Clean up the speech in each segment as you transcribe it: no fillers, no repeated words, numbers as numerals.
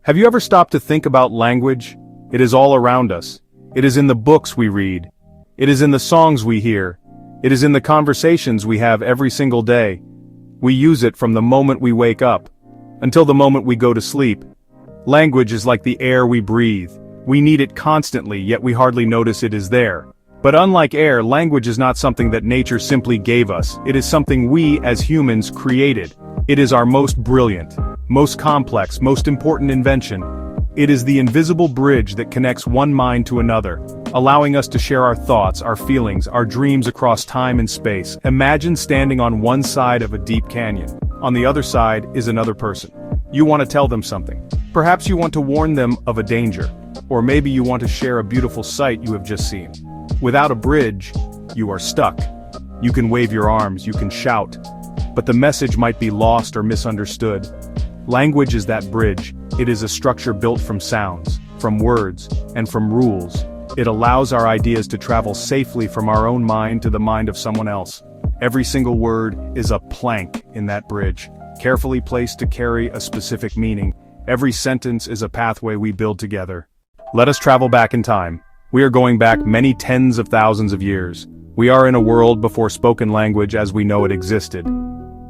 Have you ever stopped to think about language? It is all around us. It is in the books we read. It is in the songs we hear. It is in the conversations we have every single day. We use it from the moment we wake up until the moment we go to sleep. Language is like the air we breathe. We need it constantly, yet we hardly notice it is there. But unlike air, language is not something that nature simply gave us. It is something we, as humans, created. It is our most brilliant, most complex, most important invention. It is the invisible bridge that connects one mind to another, allowing us to share our thoughts, our feelings, our dreams across time and space. Imagine standing on one side of a deep canyon. On the other side is another person. You want to tell them something. Perhaps you want to warn them of a danger. Or maybe you want to share a beautiful sight you have just seen. Without a bridge, you are stuck. You can wave your arms, you can shout, but the message might be lost or misunderstood. Language is that bridge. It is a structure built from sounds, from words, and from rules. It allows our ideas to travel safely from our own mind to the mind of someone else. Every single word is a plank in that bridge, carefully placed to carry a specific meaning. Every sentence is a pathway we build together. Let us travel back in time. We are going back many tens of thousands of years. We are in a world before spoken language as we know it existed.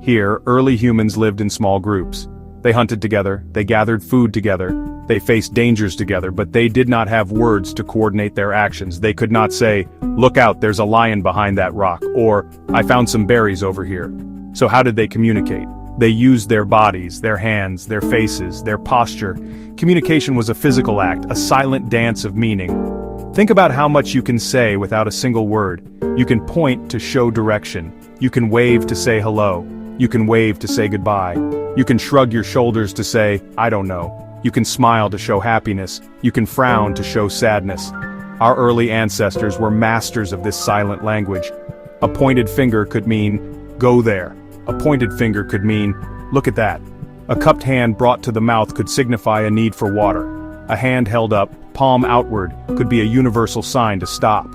Here, early humans lived in small groups. They hunted together, they gathered food together, they faced dangers together, but they did not have words to coordinate their actions. They could not say, "Look out, there's a lion behind that rock," or "I found some berries over here." So how did they communicate? They used their bodies, their hands, their faces, their posture. Communication was a physical act, a silent dance of meaning. Think about how much you can say without a single word. You can point to show direction. You can wave to say hello. You can wave to say goodbye. You can shrug your shoulders to say, "I don't know." You can smile to show happiness. You can frown to show sadness. Our early ancestors were masters of this silent language. A pointed finger could mean, "Go there." A pointed finger could mean, "Look at that." A cupped hand brought to the mouth could signify a need for water. A hand held up, palm outward, could be a universal sign to stop.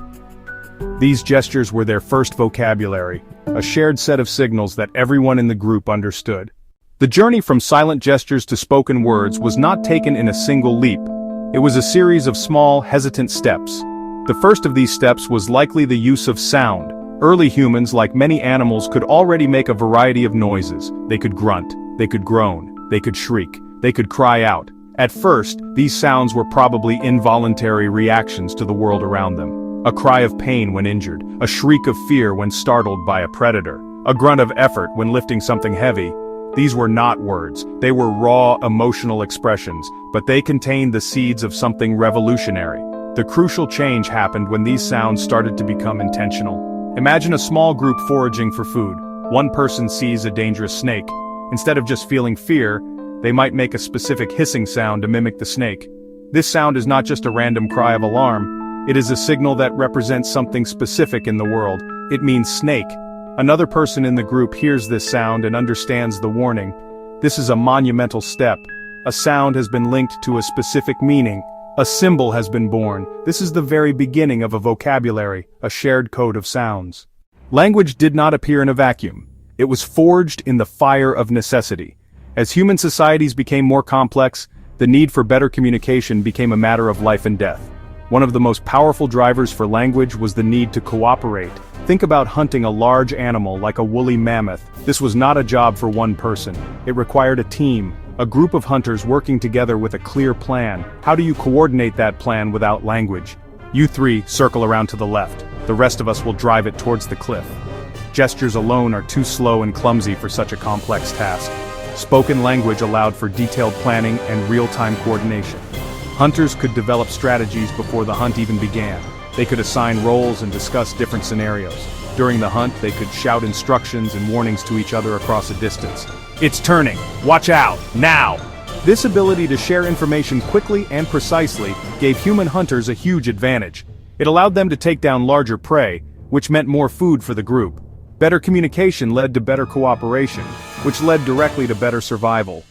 These gestures were their first vocabulary, a shared set of signals that everyone in the group understood. The journey from silent gestures to spoken words was not taken in a single leap. It was a series of small, hesitant steps. The first of these steps was likely the use of sound. Early humans, like many animals, could already make a variety of noises. They could grunt, they could groan, they could shriek, they could cry out. At first, these sounds were probably involuntary reactions to the world around them. A cry of pain when injured, a shriek of fear when startled by a predator, a grunt of effort when lifting something heavy. These were not words, they were raw emotional expressions, but they contained the seeds of something revolutionary. The crucial change happened when these sounds started to become intentional. Imagine a small group foraging for food. One person sees a dangerous snake. Instead of just feeling fear, they might make a specific hissing sound to mimic the snake. This sound is not just a random cry of alarm. It is a signal that represents something specific in the world. It means snake. Another person in the group hears this sound and understands the warning. This is a monumental step. A sound has been linked to a specific meaning. A symbol has been born. This is the very beginning of a vocabulary, a shared code of sounds. Language did not appear in a vacuum. It was forged in the fire of necessity. As human societies became more complex, the need for better communication became a matter of life and death. One of the most powerful drivers for language was the need to cooperate. Think about hunting a large animal like a woolly mammoth. This was not a job for one person. It required a team, a group of hunters working together with a clear plan. How do you coordinate that plan without language? You three circle around to the left. The rest of us will drive it towards the cliff. Gestures alone are too slow and clumsy for such a complex task. Spoken language allowed for detailed planning and real-time coordination. Hunters could develop strategies before the hunt even began. They could assign roles and discuss different scenarios. During the hunt, they could shout instructions and warnings to each other across a distance. "It's turning! Watch out! Now!" This ability to share information quickly and precisely gave human hunters a huge advantage. It allowed them to take down larger prey, which meant more food for the group. Better communication led to better cooperation, which led directly to better survival.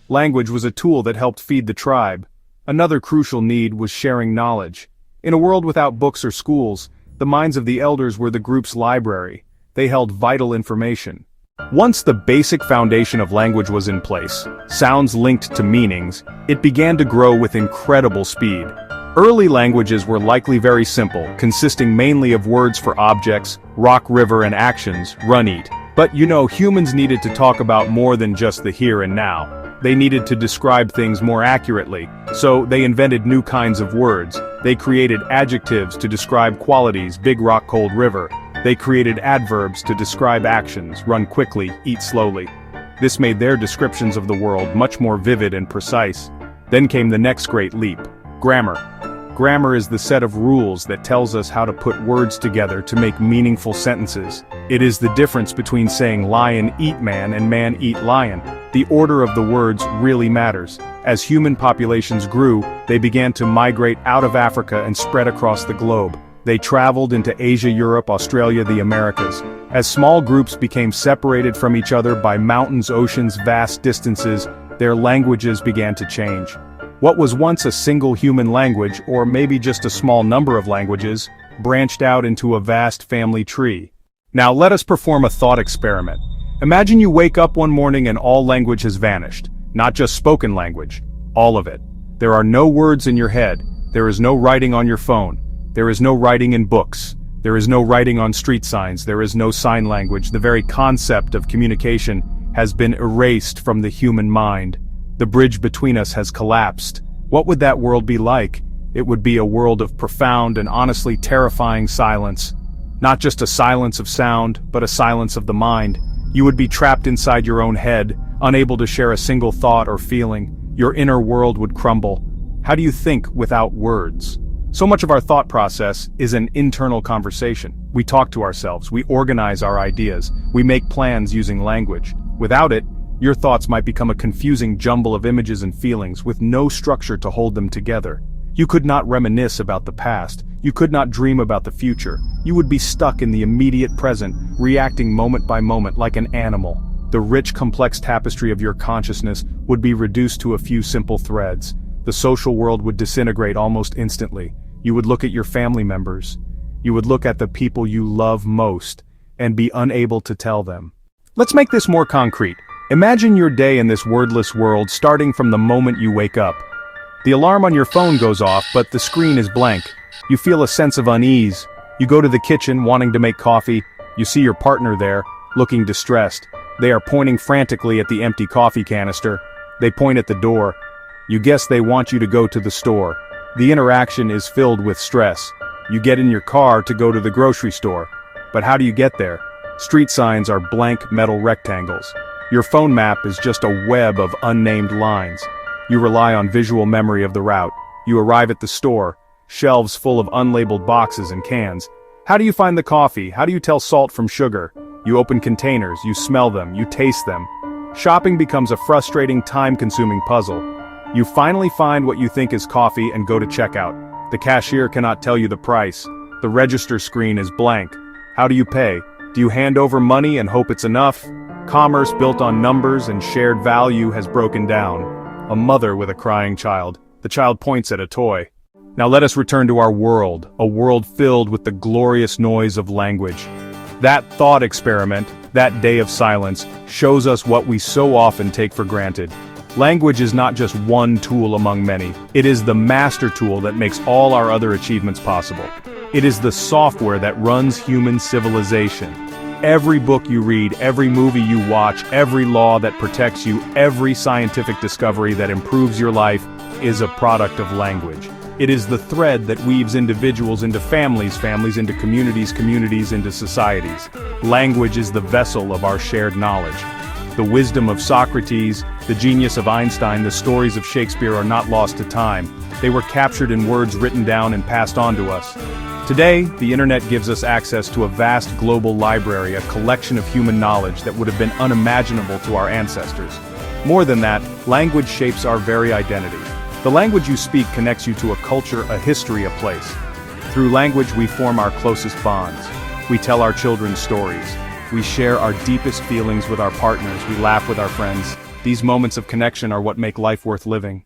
Language was a tool that helped feed the tribe. Another crucial need was sharing knowledge. In a world without books or schools, the minds of the elders were the group's library. They held vital information. Once the basic foundation of language was in place, sounds linked to meanings, it began to grow with incredible speed. Early languages were likely very simple, consisting mainly of words for objects, rock, river, and actions, run, eat. But humans needed to talk about more than just the here and now. They needed to describe things more accurately, so they invented new kinds of words. They created adjectives to describe qualities, big rock, cold river. They created adverbs to describe actions, run quickly, eat slowly. This made their descriptions of the world much more vivid and precise. Then came the next great leap: grammar. Grammar is the set of rules that tells us how to put words together to make meaningful sentences. It is the difference between saying lion eat man and man eat lion. The order of the words really matters. As human populations grew, they began to migrate out of Africa and spread across the globe. They traveled into Asia, Europe, Australia, the Americas. As small groups became separated from each other by mountains, oceans, vast distances, their languages began to change. What was once a single human language, or maybe just a small number of languages, branched out into a vast family tree. Now let us perform a thought experiment. Imagine you wake up one morning and all language has vanished. Not just spoken language, all of it. There are no words in your head. There is no writing on your phone. There is no writing in books. There is no writing on street signs. There is no sign language. The very concept of communication has been erased from the human mind. The bridge between us has collapsed. What would that world be like? It would be a world of profound and honestly terrifying silence. Not just a silence of sound, but a silence of the mind. You would be trapped inside your own head, unable to share a single thought or feeling. Your inner world would crumble. How do you think without words? So much of our thought process is an internal conversation. We talk to ourselves, we organize our ideas, we make plans using language. Without it, your thoughts might become a confusing jumble of images and feelings with no structure to hold them together. You could not reminisce about the past. You could not dream about the future. You would be stuck in the immediate present, reacting moment by moment like an animal. The rich, complex tapestry of your consciousness would be reduced to a few simple threads. The social world would disintegrate almost instantly. You would look at your family members. You would look at the people you love most, and be unable to tell them. Let's make this more concrete. Imagine your day in this wordless world starting from the moment you wake up. The alarm on your phone goes off, but the screen is blank. You feel a sense of unease. You go to the kitchen wanting to make coffee. You see your partner there, looking distressed. They are pointing frantically at the empty coffee canister. They point at the door. You guess they want you to go to the store. The interaction is filled with stress. You get in your car to go to the grocery store. But how do you get there? Street signs are blank metal rectangles. Your phone map is just a web of unnamed lines. You rely on visual memory of the route. You arrive at the store, shelves full of unlabeled boxes and cans. How do you find the coffee? How do you tell salt from sugar? You open containers, you smell them, you taste them. Shopping becomes a frustrating, time-consuming puzzle. You finally find what you think is coffee and go to checkout. The cashier cannot tell you the price. The register screen is blank. How do you pay? Do you hand over money and hope it's enough? Commerce built on numbers and shared value has broken down. A mother with a crying child. The child points at a toy. Now let us return to our world, a world filled with the glorious noise of language. That thought experiment, that day of silence, shows us what we so often take for granted. Language is not just one tool among many. It is the master tool that makes all our other achievements possible. It is the software that runs human civilization. Every book you read, every movie you watch, every law that protects you, every scientific discovery that improves your life is a product of language. It is the thread that weaves individuals into families, families into communities, communities into societies. Language is the vessel of our shared knowledge. The wisdom of Socrates, the genius of Einstein, the stories of Shakespeare are not lost to time. They were captured in words written down and passed on to us. Today, the internet gives us access to a vast global library, a collection of human knowledge that would have been unimaginable to our ancestors. More than that, language shapes our very identity. The language you speak connects you to a culture, a history, a place. Through language we form our closest bonds. We tell our children stories. We share our deepest feelings with our partners. We laugh with our friends. These moments of connection are what make life worth living.